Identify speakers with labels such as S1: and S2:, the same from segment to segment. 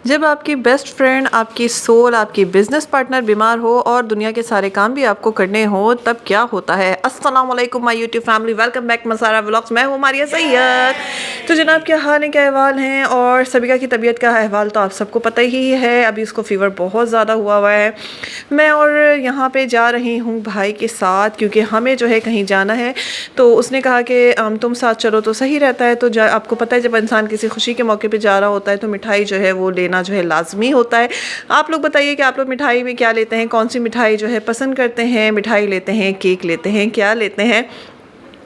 S1: जब आपकी best friend, आपकी सोल, आपकी बिज़नेस पार्टनर बीमार हो और दुनिया के सारे काम भी आपको करने हो, तब क्या होता है? अस्सलाम वालेकुम my YouTube family, welcome back मसारा vlogs. मैं हूँ मारिया सैयद। तो जनाब, क्या हाल है, क्या अहवाल हैं? और सबिका की तबीयत का अहवाल तो आप सबको पता ही है। अभी उसको फ़ीवर बहुत ज़्यादा हुआ है। मैं और यहाँ पे जा रही हूँ भाई के साथ, क्योंकि हमें जो है कहीं जाना है। तो उसने कहा कि तुम साथ चलो तो सही रहता है। तो आपको पता है, जब इंसान किसी खुशी के मौके पे जा रहा होता है तो मिठाई जो है वो लेना जो है लाजमी होता है। आप लोग बताइए कि आप लोग मिठाई में क्या लेते हैं, कौन सी मिठाई जो है पसंद करते हैं? मिठाई लेते हैं, केक लेते हैं, क्या लेते हैं?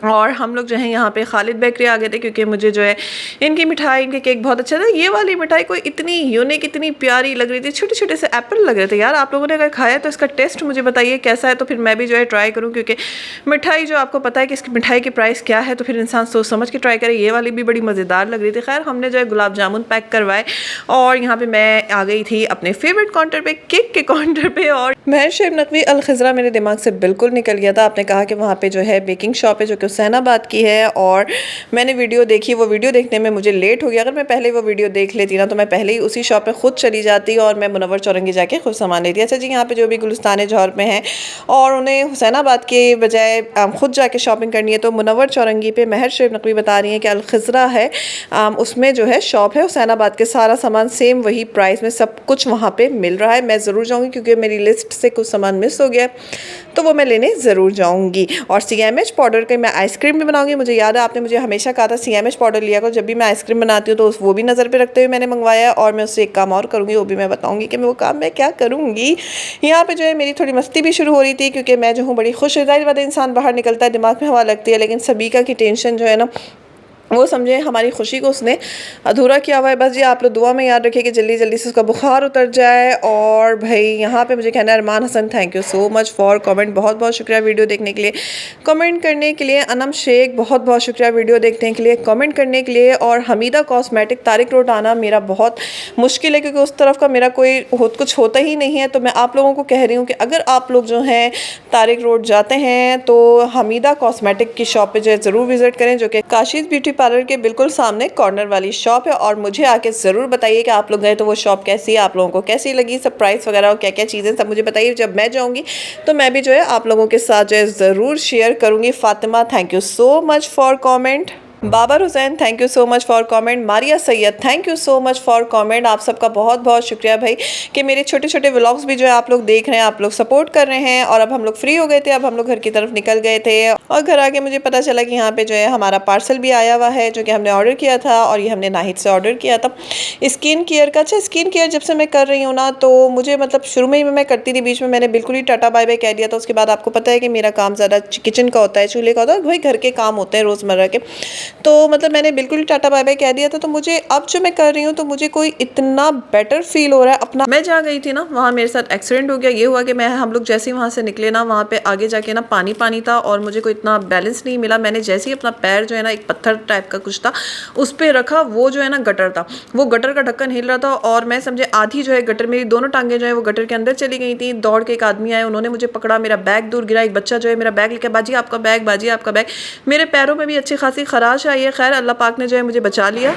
S1: और हम लोग जो है यहाँ पे खालिद बेकरी आ गए थे, क्योंकि मुझे जो है इनकी मिठाई, इनके केक बहुत अच्छा था। ये वाली मिठाई कोई इतनी यूनिक, इतनी प्यारी लग रही थी, छोटे छोटे से एप्पल लग रहे थे। यार, आप लोगों ने अगर खाया तो इसका टेस्ट मुझे बताइए कैसा है, तो फिर मैं भी जो है ट्राई करूँ। क्योंकि मिठाई जो आपको पता है कि इसकी मिठाई की प्राइस क्या है, तो फिर इंसान सोच समझ के ट्राई करे। ये वाली भी बड़ी मज़ेदार लग रही थी। खैर, हमने जो है गुलाब जामुन पैक करवाए और यहाँ पर मैं आ गई थी अपने फेवरेट काउंटर पर, केक के काउंटर पर। और महर शेब नकवी अल खज़रा मेरे दिमाग से बिल्कुल निकल गया था। आपने कहा कि वहाँ पे जो है बेकिंग शॉप है जो कि हुसैनाबाद की है, और मैंने वीडियो देखी। वो वीडियो देखने में मुझे लेट हो गया। अगर मैं पहले वो वीडियो देख लेती ना, तो मैं पहले ही उसी शॉप पे खुद चली जाती और मैं मुनव्वर चौरंगी जाके खुद सामान लेती। अच्छा जी, यहाँ पे जो भी गुलिस्तान जौहर में है और उन्हें हुसैनाबाद के बजाय खुद जाके शॉपिंग करनी है, तो मुनव्वर चौरंगी पे महर शेब नकवी बता रही हैं कि अल खज़रा है, उसमें जो है शॉप है हुसैनाबाद के। सारा सामान सेम वही प्राइस में सब कुछ वहाँ पे मिल रहा है। मैं ज़रूर जाऊँगी, क्योंकि मेरी लिस्ट से कुछ सामान मिस हो गया, तो वो मैं लेने ज़रूर जाऊँगी। और CMH पाउडर के मैं आइसक्रीम भी बनाऊँगी। मुझे याद है, आपने मुझे हमेशा कहा था CMH पाउडर लिया करो जब भी मैं आइसक्रीम बनाती हूँ, तो वो भी नज़र पे रखते हुए मैंने मंगवाया है। और मैं उससे एक काम और करूँगी, वो भी मैं बताऊँगी कि मैं वो काम मैं क्या करूँगी। यहाँ पे जो है मेरी थोड़ी मस्ती भी शुरू हो रही थी, क्योंकि मैं जो हूँ बड़ी खुश ज़ाहिर बात है, इंसान बाहर निकलता है दिमाग में हवा लगती है, लेकिन सबिका की टेंशन जो है ना, वो समझे हमारी खुशी को उसने अधूरा किया हुआ है। बस जी, आप लोग दुआ में याद रखिए कि जल्दी जल्दी से उसका बुखार उतर जाए। और भाई यहाँ पे मुझे कहना है, Arman Hasan, thank you so much for comment, बहुत बहुत शुक्रिया वीडियो देखने के लिए, कमेंट करने के लिए। अनम शेख, बहुत बहुत शुक्रिया वीडियो देखने के लिए, कमेंट करने के लिए। और हमीदा कॉस्मेटिक, तारिक रोड आना मेरा बहुत मुश्किल है, क्योंकि उस तरफ का मेरा कोई कुछ होता ही नहीं है। तो मैं आप लोगों को कह रही हूँ कि अगर आप लोग जो हैं तारिक रोड जाते हैं, तो हमीदा कॉस्मेटिक की शॉप पर जो है ज़रूर विज़िट करें, जो कि काशिद ब्यूटी पार्लर के बिल्कुल सामने कॉर्नर वाली शॉप है। और मुझे आके ज़रूर बताइए कि आप लोग गए तो वो शॉप कैसी है, आप लोगों को कैसी लगी, सब प्राइस वगैरह और क्या क्या चीज़ें सब मुझे बताइए। जब मैं जाऊंगी तो मैं भी जो है आप लोगों के साथ जो है ज़रूर शेयर करूंगी। Fatima, thank you so much for comment. Babar Hussain, thank you so much for comment. Maria Syed, thank you so much for comment. आप सबका बहुत बहुत शुक्रिया भाई, कि मेरे छोटे छोटे व्लॉग्स भी जो है आप लोग देख रहे हैं, आप लोग सपोर्ट कर रहे हैं। और अब हम लोग फ्री हो गए थे, अब हम लोग घर की तरफ निकल गए थे, और घर आके मुझे पता चला कि यहाँ पे जो है हमारा पार्सल भी आया हुआ है, जो कि हमने ऑर्डर किया था। और ये हमने नाहिद से ऑर्डर किया था स्किन केयर का। अच्छा, स्किन केयर जब से मैं कर रही हूँ ना, तो मुझे मतलब शुरू में ही मैं करती थी, बीच में मैंने बिल्कुल ही टाटा बाय बाय कह दिया था। उसके बाद आपको पता है कि मेरा काम ज़्यादा किचन का होता है, चूल्हे का होता है, वही घर के काम होते हैं रोज़मर्रा के। तो मतलब मैंने बिल्कुल ही टाटा बाय बाय कह दिया था। तो मुझे अब जो मैं कर रही हूँ, तो मुझे कोई इतना बेटर फील हो रहा है अपना। मैं जहाँ गई थी ना, वहाँ मेरे साथ एक्सीडेंट हो गया। ये हुआ कि हम लोग जैसे ही वहाँ से निकले ना, वहाँ पे आगे जाके ना पानी पानी था, और मुझे कोई इतना बैलेंस नहीं मिला। मैंने जैसे ही अपना पैर जो है ना, एक पत्थर टाइप का कुछ था उस पर रखा, वो जो है ना गटर था, वो गटर का ढक्कन हिल रहा था, और मैं समझे आधी जो है गटर, मेरी दोनों टांगें जो है वो गटर के अंदर चली गई थी। दौड़ के एक आदमी आए, उन्होंने मुझे पकड़ा, मेरा बैग दूर गिरा। एक बच्चा जो है मेरा बैग लेके, बाजी आपका बैग, बाजी आपका बैग। मेरे पैरों में भी अच्छी खासी खराश आई है। खैर, अल्लाह पाक ने जो है मुझे बचा लिया।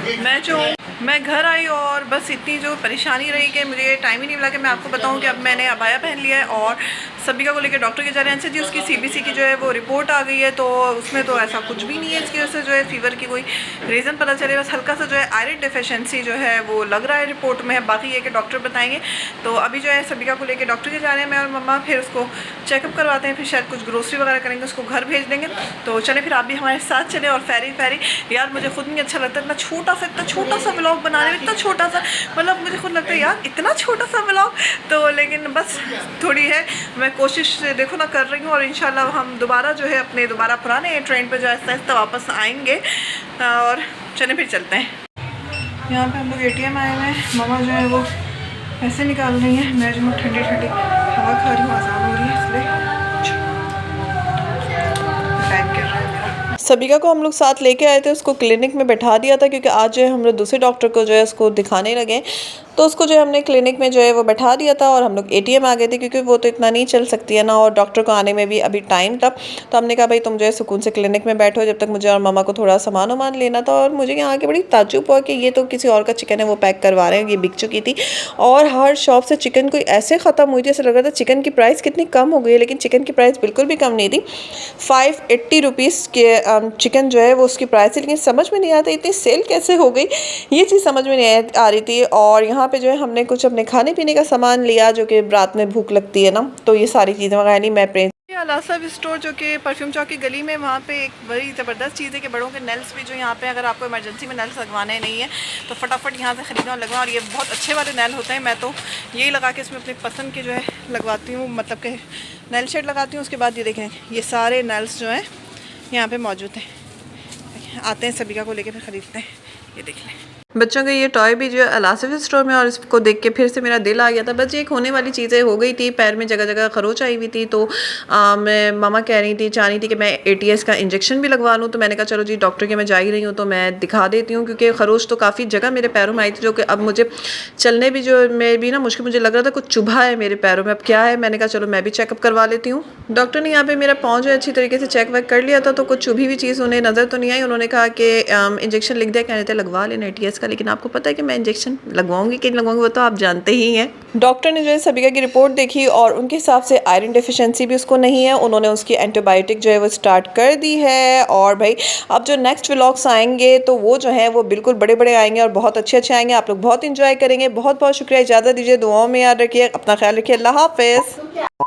S1: मैं घर आई, और बस इतनी जो परेशानी रही कि मुझे टाइम ही नहीं मिला कि मैं आपको बताऊं कि अब मैंने अबाया पहन लिया है और सबिका को लेकर डॉक्टर के जा रहे हैं। जी, उसकी CBC की जो है वो रिपोर्ट आ गई है, तो उसमें तो ऐसा कुछ भी नहीं है इसकी वजह से जो है फीवर की कोई रीज़न पता चले। बस हल्का सा जो है आयरन डिफिशेंसी जो है वो लग रहा है रिपोर्ट में, बाकी ये कि डॉक्टर बताएंगे। तो अभी जो है सबिका को लेकर डॉक्टर के जा रहे हैं मैं और मम्मा, फिर उसको चेकअप करवाते हैं, फिर शायद कुछ ग्रोसरी वगैरह करेंगे, उसको घर भेज देंगे। तो चले फिर आप भी हमारे साथ चले। और फेरी यार, मुझे खुद नहीं अच्छा लगता इतना छोटा सा व्लॉग बना रहे हो, इतना छोटा सा, मतलब मुझे खुद लगता है यार इतना छोटा सा व्लॉग। तो लेकिन बस थोड़ी है, मैं कोशिश देखो ना कर रही हूँ, और इंशाल्लाह हम दोबारा जो है अपने दोबारा पुराने ट्रेंड पे जो है आहिस्ता वापस आएंगे। और चले फिर चलते हैं। यहाँ पे हम लोग ATM आए हुए हैं, मामा जो है वो पैसे निकाल रही हैं, मैं जो हूँ ठंडी ठंडी हवा खा रही हूँ, आज़ान हो रही है इसलिए। सबिका को हम लोग साथ लेके आए थे, उसको क्लिनिक में बैठा दिया था, क्योंकि आज जो है हम लोग दूसरे डॉक्टर को जो है उसको दिखाने लगे। तो उसको जो है हमने क्लिनिक में जो है वो बैठा दिया था और हम लोग एटीएम आ गए थे, क्योंकि वो तो इतना नहीं चल सकती है ना, और डॉक्टर को आने में भी अभी टाइम था। तो हमने कहा भाई तुम जो है सुकून से क्लिनिक में बैठो, जब तक मुझे और मामा को थोड़ा सामान वामान लेना था। और मुझे यहाँ के बड़ी ताज्जुब हुआ कि ये तो किसी और का चिकन है वो पैक करवा रहे हैं, ये बिक चुकी थी। और हर शॉप से चिकन कोई ऐसे ख़त्म हुई थी, ऐसा लग रहा था चिकन की प्राइस कितनी कम हो गई है, लेकिन चिकन की प्राइस बिल्कुल भी कम नहीं थी। 580 रुपीज़ के चिकन जो है वो उसकी प्राइस है, लेकिन समझ में नहीं आता इतनी सेल कैसे हो गई, ये चीज़ समझ में नहीं आ रही थी। और यहाँ पे जो है हमने कुछ अपने खाने पीने का सामान लिया, जो कि रात में भूख लगती है ना, तो ये सारी चीज़ें वगैरह नहीं। मैं प्रिंस अलासा स्टोर जो कि परफ्यूम चौक की गली में, वहाँ पे एक बड़ी ज़बरदस्त चीज़ है कि बड़ों के नल्स भी जो यहाँ पे, अगर आपको इमरजेंसी में नल्स लगवाने नहीं है तो फटाफट यहाँ से ख़रीदना और लगवाओ। और ये बहुत अच्छे वाले नल होते हैं, मैं तो यही लगा के इसमें अपनी पसंद के जो है लगवाती हूँ, मतलब कि नल शेड लगाती हूँ। उसके बाद ये देखें, ये सारे नल्स जो हैं यहाँ पर मौजूद हैं, आते हैं सभी को लेके फिर ख़रीदते हैं। ये देख लें बच्चों का ये टॉय भी जो है अलासिफ स्टोर में, और इसको देख के फिर से मेरा दिल आ गया था। बस ये एक होने वाली चीज़ें हो गई थी, पैर में जगह जगह खरोच आई हुई थी। तो मैं मामा कह रही थी, चाह रही थी कि मैं ATS का इंजेक्शन भी लगवा लूँ। तो मैंने कहा चलो जी डॉक्टर के मैं जा ही रही हूँ तो मैं दिखा देती हूँ, क्योंकि खरोच तो काफ़ी जगह मेरे पैरों में आई थी, जो कि अब मुझे चलने भी जो में भी ना मुश्किल, मुझे लग रहा था कुछ चुभा है मेरे पैरों में। अब क्या है, मैंने कहा चलो मैं भी चेकअप करवा लेती हूँ। डॉक्टर ने यहाँ पर मेरा पाँव जो है अच्छी तरीके से चेक वेक कर लिया था, तो कुछ चुभी हुई चीज़ उन्हें नज़र तो नहीं आई। उन्होंने कहा कि इंजेक्शन लिख दिया, कहने थे लगवा लेना ATS का, लेकिन आपको पता है कि मैं इंजेक्शन लगवाऊंगी कि नहीं लगवाऊंगी वो तो आप जानते ही हैं। डॉक्टर ने जो है सबिका की रिपोर्ट देखी और उनके हिसाब से आयरन डेफिशिएंसी भी उसको नहीं है। उन्होंने उसकी एंटीबायोटिक जो है वो स्टार्ट कर दी है। और भाई अब जो नेक्स्ट व्लॉग्स आएंगे तो वो जो है वो बिल्कुल बड़े बड़े आएंगे और बहुत अच्छे अच्छे आएंगे, आप लोग बहुत इंजॉय करेंगे। बहुत बहुत शुक्रिया, इजाज़त दीजिए, दुआओं में याद रखिए, अपना ख्याल रखिए, अल्लाह हाफिज़।